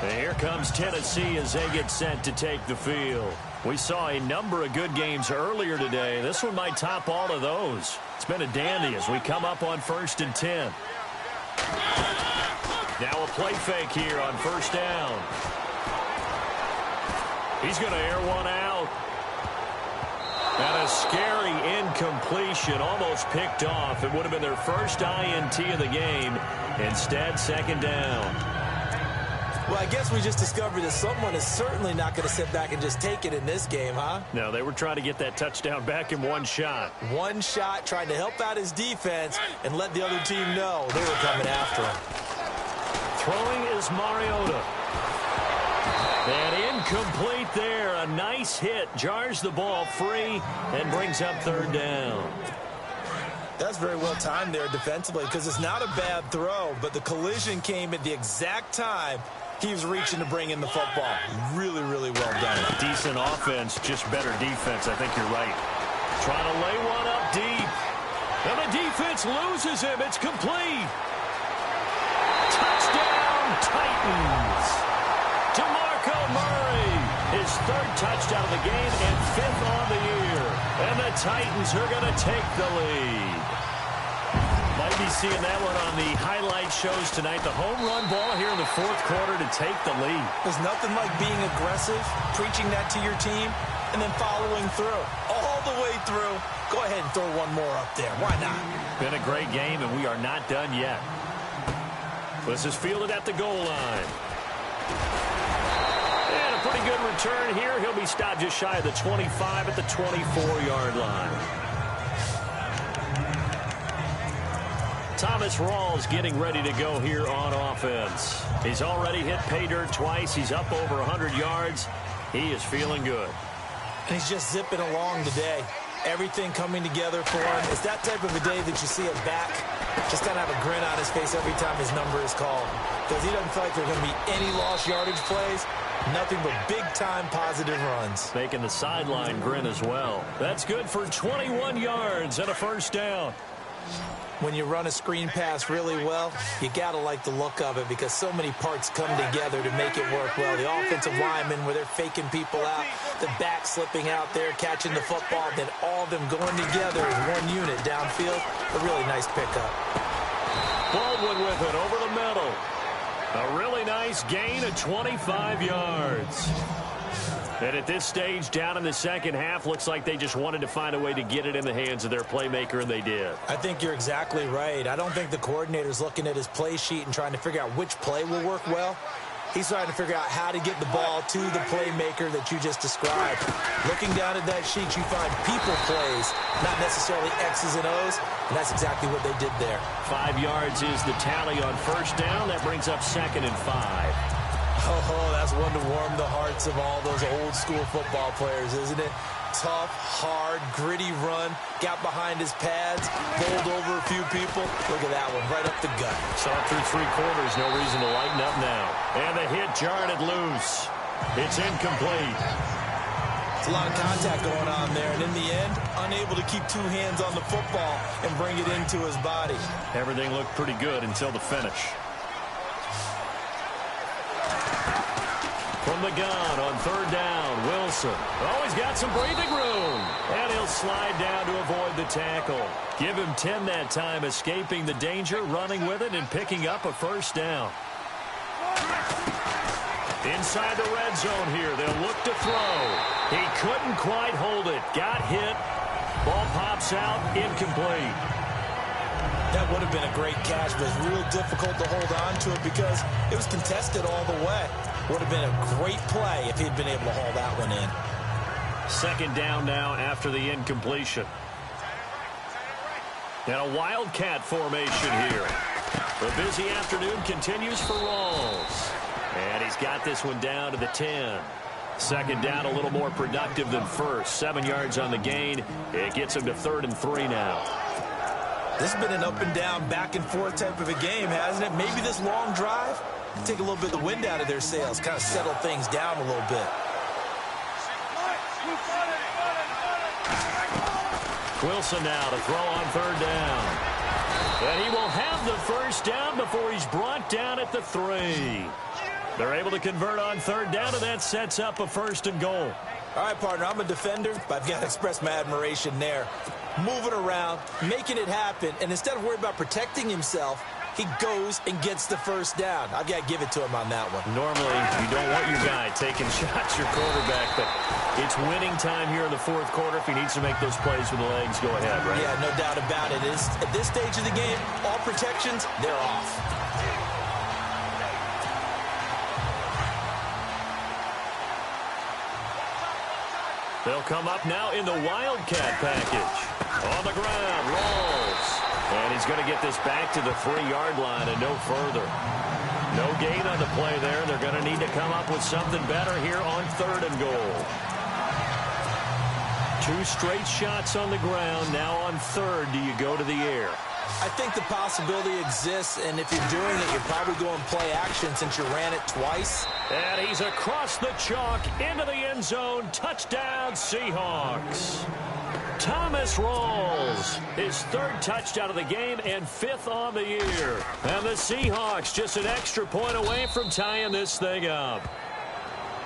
And here comes Tennessee as they get set to take the field. We saw a number of good games earlier today. This one might top all of those. It's been a dandy as we come up on 1st and 10. Now a play fake here on 1st down. He's going to air one out. And a scary incompletion, almost picked off. It would have been their first INT of the game. Instead, 2nd down. Well, I guess we just discovered that someone is certainly not going to sit back and just take it in this game, huh? No, they were trying to get that touchdown back in one shot. One shot, trying to help out his defense and let the other team know they were coming after him. Throwing is Mariota. And incomplete there. A nice hit. Jars the ball free and brings up 3rd down. That's very well timed there defensively because it's not a bad throw, but the collision came at the exact time he was reaching to bring in the football. Really, really well done. Decent offense, just better defense. I think you're right. Trying to lay one up deep. And the defense loses him. It's complete. Touchdown, Titans. DeMarco Murray, his 3rd touchdown of the game and 5th on the year. And the Titans are going to take the lead. Might be seeing that one on the highlight shows tonight. The home run ball here in the 4th quarter to take the lead. There's nothing like being aggressive, preaching that to your team, and then following through. All the way through. Go ahead and throw one more up there. Why not? Been a great game, and we are not done yet. This is fielded at the goal line. And a pretty good return here. He'll be stopped just shy of the 25 at the 24-yard line. Thomas Rawls getting ready to go here on offense. He's already hit pay dirt twice. He's up over 100 yards. He is feeling good. And he's just zipping along today. Everything coming together for him. It's that type of a day that you see a back just kind of have a grin on his face every time his number is called. Because he doesn't feel like there are going to be any lost yardage plays. Nothing but big-time positive runs. Making the sideline grin as well. That's good for 21 yards and a first down. When you run a screen pass really well, you got to like the look of it because so many parts come together to make it work well. The offensive linemen, where they're faking people out, the back slipping out there, catching the football, then all of them going together as one unit downfield. A really nice pickup. Baldwin with it over the middle. A really nice gain of 25 yards. And at this stage, down in the second half, looks like they just wanted to find a way to get it in the hands of their playmaker, and they did. I think you're exactly right. I don't think the coordinator's looking at his play sheet and trying to figure out which play will work well. He's trying to figure out how to get the ball to the playmaker that you just described. Looking down at that sheet, you find people plays, not necessarily X's and O's, and that's exactly what they did there. 5 yards is the tally on first down. That brings up 2nd and 5. Oh, that's one to warm the hearts of all those old-school football players, isn't it? Tough, hard, gritty run, got behind his pads, bowled over a few people. Look at that one, right up the gut. Saw it through 3 quarters, no reason to lighten up now. And the hit jarred it loose. It's incomplete. It's a lot of contact going on there, and in the end, unable to keep 2 hands on the football and bring it into his body. Everything looked pretty good until the finish. From the gun on 3rd down, Wilson. Oh, he's got some breathing room. And he'll slide down to avoid the tackle. Give him 10 that time, escaping the danger, running with it, and picking up a first down. Inside the red zone here, they'll look to throw. He couldn't quite hold it. Got hit. Ball pops out, incomplete. That would have been a great catch, but it's real difficult to hold on to it because it was contested all the way. Would have been a great play if he'd been able to haul that one in. 2nd down now after the incompletion. And a wildcat formation here. The busy afternoon continues for Rawls. And he's got this one down to the 10. 2nd down, a little more productive than first. 7 yards on the gain. It gets him to 3rd and 3 now. This has been an up and down, back and forth type of a game, hasn't it? Maybe this long drive, take a little bit of the wind out of their sails, kind of settle things down a little bit. Wilson now to throw on 3rd down. And he will have the first down before he's brought down at the 3. They're able to convert on 3rd down, and that sets up a 1st and goal. All right, partner, I'm a defender, but I've got to express my admiration there. Moving around, making it happen, and instead of worrying about protecting himself, he goes and gets the first down. I've got to give it to him on that one. Normally, you don't want your guy taking shots, your quarterback, but it's winning time here in the 4th quarter. If he needs to make those plays with the legs, go ahead, right? Yeah, no doubt about it. At this stage of the game, all protections, they're off. They'll come up now in the wildcat package. On the ground, Rawls. And he's going to get this back to the 3-yard line and no further. No gain on the play there. They're going to need to come up with something better here on 3rd and goal. 2 straight shots on the ground. Now on 3rd, do you go to the air? I think the possibility exists, and if you're doing it, you're probably going play action since you ran it twice. And he's across the chalk into the end zone. Touchdown, Seahawks. Thomas Rawls, his 3rd touchdown of the game and 5th on the year. And the Seahawks just an extra point away from tying this thing up.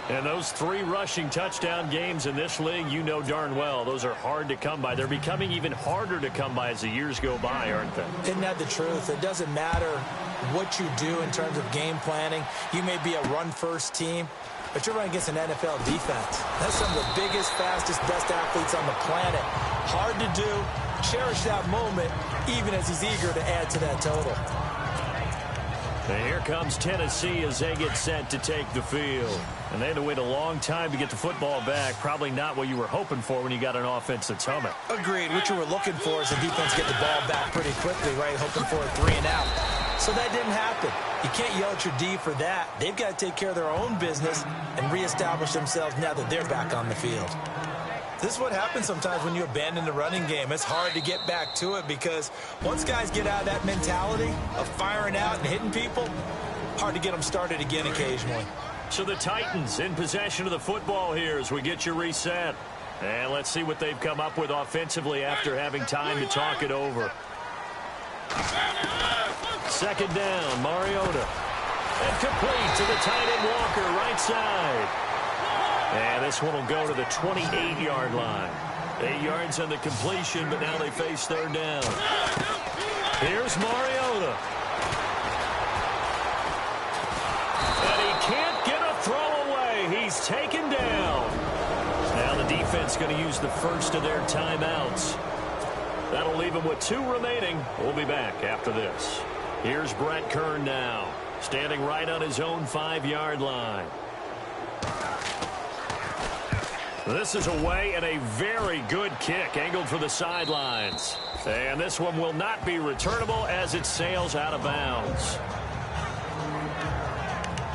And those 3 rushing touchdown games in this league, you know darn well, those are hard to come by. They're becoming even harder to come by as the years go by, aren't they? Isn't that the truth? It doesn't matter what you do in terms of game planning. You may be a run-first team, but you're running against an NFL defense. That's some of the biggest, fastest, best athletes on the planet. Hard to do. Cherish that moment, even as he's eager to add to that total. And here comes Tennessee as they get set to take the field. And they had to wait a long time to get the football back. Probably not what you were hoping for when you got an offense that's humming. Agreed. What you were looking for is the defense get the ball back pretty quickly, right? Hoping for a 3 and out. So that didn't happen. You can't yell at your D for that. They've got to take care of their own business and reestablish themselves now that they're back on the field. This is what happens sometimes when you abandon the running game. It's hard to get back to it because once guys get out of that mentality of firing out and hitting people, hard to get them started again occasionally. So the Titans in possession of the football here as we get you reset. And let's see what they've come up with offensively after having time to talk it over. Second down, Mariota. And complete to the tight end Walker, right side. And this one will go to the 28-yard line. 8 yards on the completion, but now they face third down. Here's Mariota. And he can't get a throw away. He's taken down. Now the defense going to use the first of their timeouts. That'll leave them with 2 remaining. We'll be back after this. Here's Brett Kern now, standing right on his own 5-yard line. This is away and a very good kick, angled for the sidelines. And this one will not be returnable as it sails out of bounds.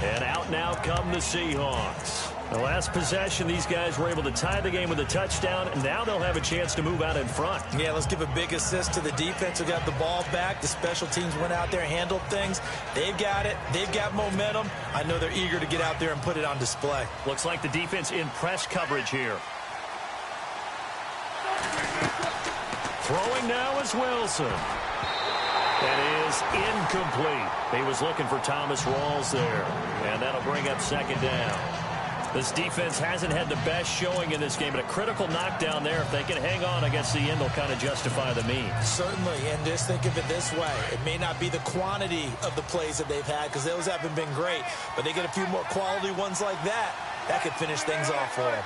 And out now come the Seahawks. The last possession, these guys were able to tie the game with a touchdown, and now they'll have a chance to move out in front. Yeah, let's give a big assist to the defense who got the ball back. The special teams went out there, handled things. They've got it. They've got momentum. I know they're eager to get out there and put it on display. Looks like the defense in press coverage here. Throwing now is Wilson. That is incomplete. He was looking for Thomas Rawls there, and that'll bring up second down. This defense hasn't had the best showing in this game, but a critical knockdown there. If they can hang on against the end, they'll kind of justify the means. Certainly, and just think of it this way. It may not be the quantity of the plays that they've had because those haven't been great, but they get a few more quality ones like that. That could finish things off for them.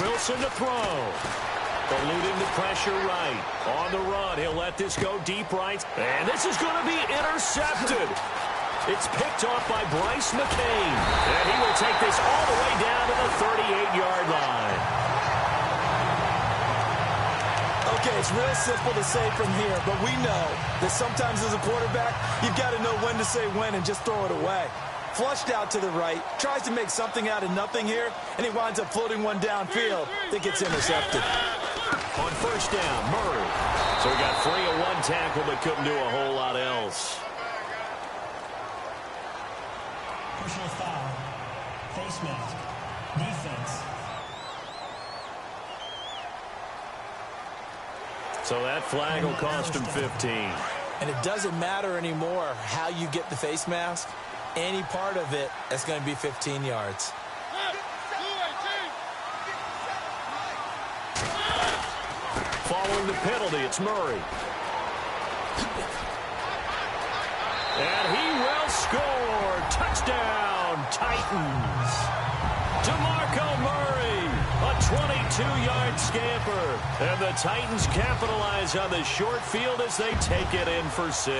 Wilson to throw. Eluding the pressure right. On the run, he'll let this go deep right. And this is going to be intercepted. It's picked off by Bryce McCain. And he will take this all the way down to the 38-yard line. Okay, it's real simple to say from here, but we know that sometimes as a quarterback, you've got to know when to say when and just throw it away. Flushed out to the right, tries to make something out of nothing here, and he winds up floating one downfield that gets intercepted. On first down, Murray. So he got free of one tackle, but couldn't do a whole lot else. Personal foul. Face mask. Defense. So that flag will cost him 15. And it doesn't matter anymore how you get the face mask. Any part of it, that's going to be 15 yards. Following the penalty, it's Murray. And he will score. Touchdown, Titans. DeMarco Murray, a 22-yard scamper. And the Titans capitalize on the short field as they take it in for 6.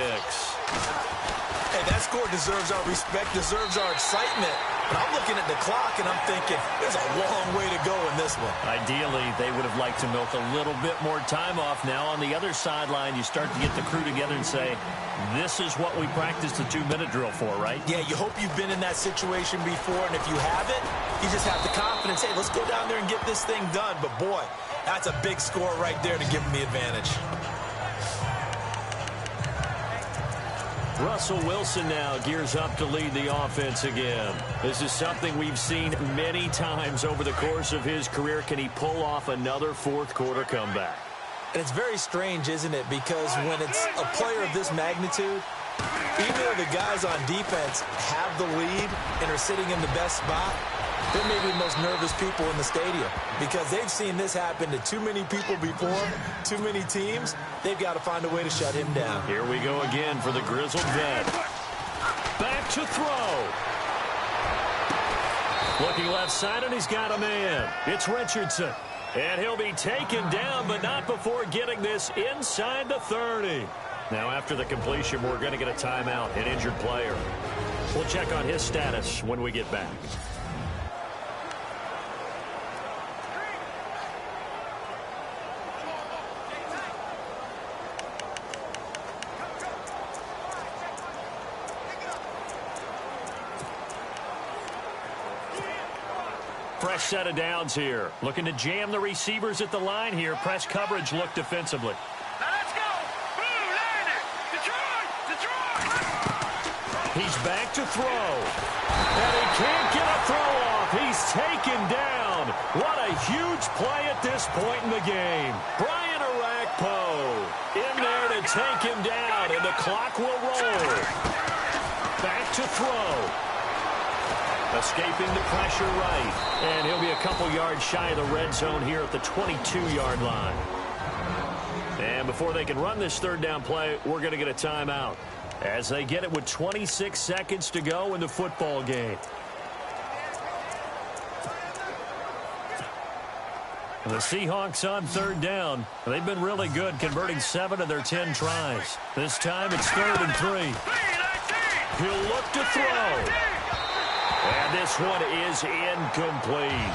Hey, that score deserves our respect, deserves our excitement. But I'm looking at the clock, and I'm thinking, there's a long way to go in this one. Ideally, they would have liked to milk a little bit more time off. Now, on the other sideline, you start to get the crew together and say, this is what we practiced the 2-minute drill for, right? Yeah, you hope you've been in that situation before, and if you haven't, you just have the confidence, hey, let's go down there and get this thing done. But, boy, that's a big score right there to give them the advantage. Russell Wilson now gears up to lead the offense again. This is something we've seen many times over the course of his career. Can he pull off another fourth-quarter comeback? And it's very strange, isn't it? Because when it's a player of this magnitude, even though the guys on defense have the lead and are sitting in the best spot, they're maybe the most nervous people in the stadium because they've seen this happen to too many people before, too many teams. They've got to find a way to shut him down. Here we go again for the grizzled vet. Back to throw. Looking left side, and he's got a man. It's Richardson. And he'll be taken down, but not before getting this inside the 30. Now, after the completion, we're going to get a timeout, an injured player. We'll check on his status when we get back. fresh set of downs here. Looking to jam the receivers at the line here. Press coverage look defensively. Now let's go. Blue, land it. Detroit, Detroit. He's back to throw. And he can't get a throw off. He's taken down. What a huge play at this point in the game. Brian Arakpo in there to take him down, and the clock will roll. Back to throw. Escaping the pressure right. And he'll be a couple yards shy of the red zone here at the 22-yard line. And before they can run this third down play, we're going to get a timeout as they get it with 26 seconds to go in the football game. The Seahawks on third down. They've been really good, converting 7 of their 10 tries. This time it's 3rd and 3. He'll look to throw. And this one is incomplete.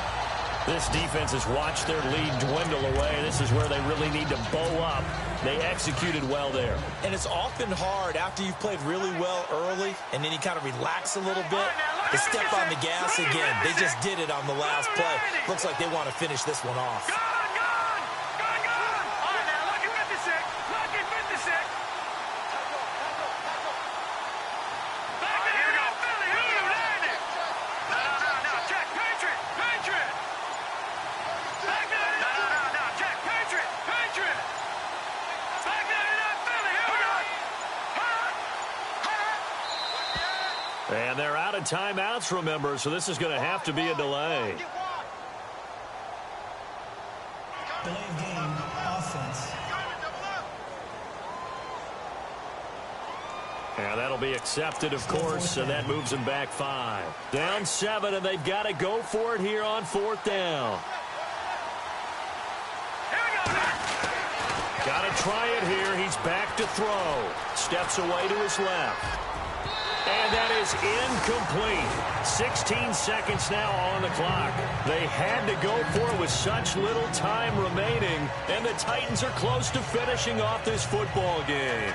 This defense has watched their lead dwindle away. This is where they really need to bow up. They executed well there. And it's often hard after you've played really well early and then you kind of relax a little bit to step on the gas again. They just did it on the last play. Looks like they want to finish this one off. And they're out of timeouts, remember, so this is going to have to be a delay. Delay of game, offense. And that'll be accepted, of course, and that moves them back 5. Down 7, and they've got to go for it here on 4th down. Got to try it here. He's back to throw. Steps away to his left. And that is incomplete. 16 seconds now on the clock. They had to go for it with such little time remaining, and the Titans are close to finishing off this football game.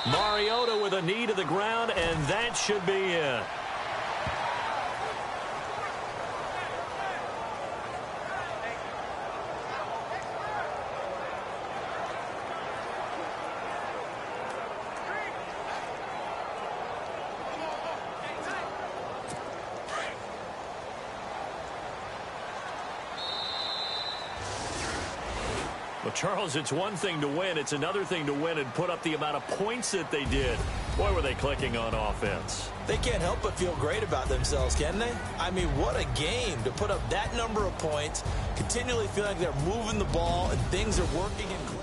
Mariota with a knee to the ground, and that should be it. Well, Charles, it's one thing to win. It's another thing to win and put up the amount of points that they did. Boy, were they clicking on offense. They can't help but feel great about themselves, can they? I mean, what a game to put up that number of points, continually feeling like they're moving the ball and things are working in